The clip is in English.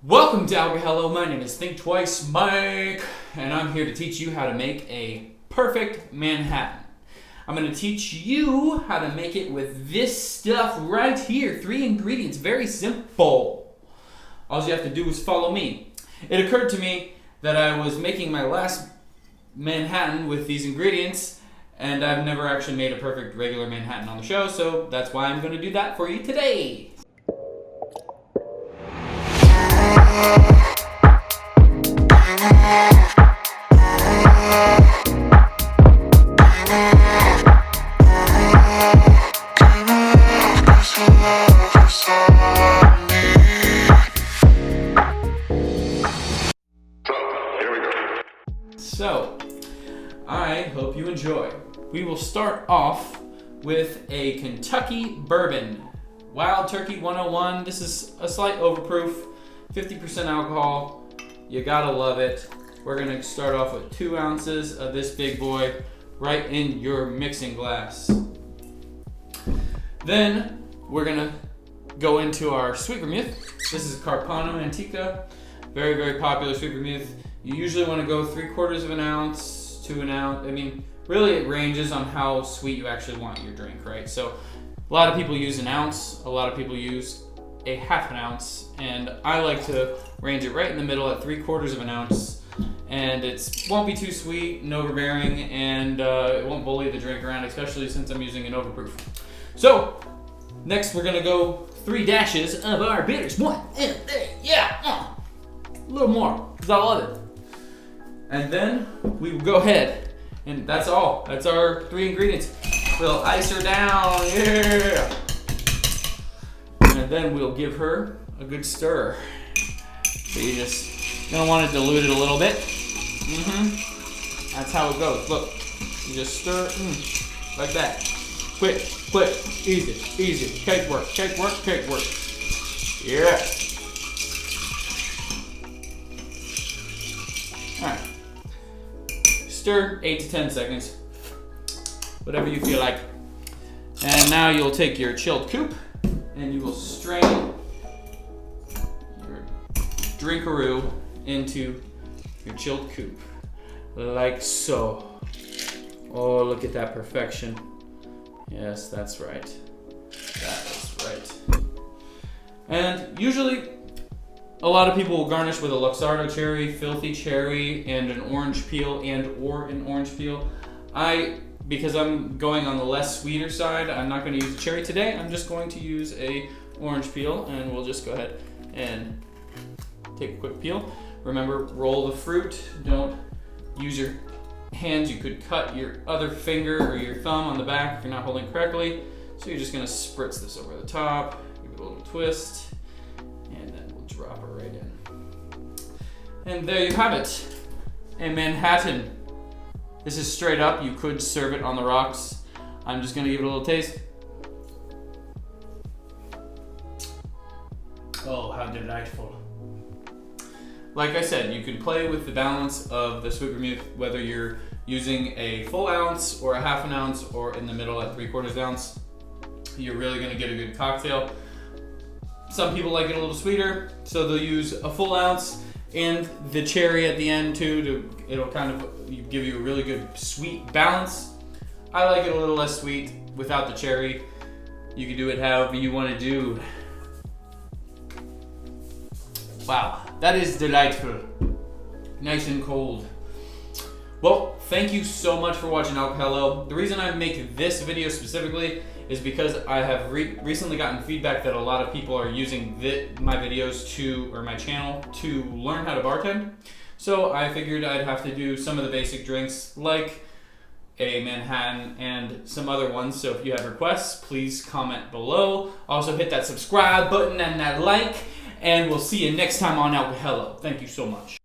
Welcome to Alcohello. My name is Think Twice Mike, and I'm here to teach you how to make a perfect Manhattan. I'm going to teach you how to make it with this stuff right here. 3 ingredients, very simple. All you have to do is follow me. It occurred to me that I was making my last Manhattan with these ingredients, and I've never actually made a perfect regular Manhattan on the show, so that's why I'm going to do that for you today. So, I hope you enjoy. We will start off with a Kentucky bourbon. Wild Turkey 101. This is a slight overproof, 50% alcohol. You gotta love it. We're gonna start off with 2 ounces of this big boy right in your mixing glass. Then we're gonna go into our sweet vermouth. This is Carpano Antica. Very, very popular sweet vermouth. You usually want to go 3/4 of an ounce to an ounce. I mean, really it ranges on how sweet you actually want your drink, right? So a lot of people use an ounce, a lot of people use a half an ounce, and I like to range it right in the middle at 3/4 of an ounce. And it won't be too sweet and overbearing, and it won't bully the drink around, especially since I'm using an overproof. So next we're gonna go 3 dashes of our bitters. 1, 2, 3, yeah, a little more, because I love it. And then we will go ahead, and that's all. That's our 3 ingredients. We'll ice her down, yeah. And then we'll give her a good stir. So you're gonna want to dilute it a little bit. That's how it goes. Look, you just stir like that. Quick, easy. Cake work. Yeah. All right. Stir 8 to 10 seconds, whatever you feel like. And now you'll take your chilled coupe and you will strain your drinkaroo into your chilled coupe, like so. Oh, look at that perfection. Yes, that's right. That is right. And usually, a lot of people will garnish with a Luxardo cherry, filthy cherry, and an orange peel or an orange peel. Because I'm going on the less sweeter side, I'm not going to use a cherry today. I'm just going to use a orange peel, and we'll just go ahead and take a quick peel. Remember, roll the fruit. Don't use your hands. You could cut your other finger or your thumb on the back if you're not holding correctly. So you're just going to spritz this over the top, give it a little twist, and then we'll drop it right in. And there you have it, a Manhattan. This is straight up. You could serve it on the rocks. I'm just gonna give it a little taste. Oh, how delightful. Like I said, you can play with the balance of the sweet vermouth, whether you're using a full ounce or a half an ounce or in the middle at 3/4 ounce. You're really gonna get a good cocktail. Some people like it a little sweeter, so they'll use a full ounce and the cherry at the end too. It'll kind of give you a really good sweet balance. I like it a little less sweet without the cherry. You can do it however you want to do. Wow, that is delightful. Nice and cold. Well, thank you so much for watching Alcohello. The reason I make this video specifically is because I have recently gotten feedback that a lot of people are using my videos or my channel to learn how to bartend. So I figured I'd have to do some of the basic drinks like a Manhattan and some other ones. So if you have requests, please comment below. Also hit that subscribe button and that like, and we'll see you next time on Alcohello. Thank you so much.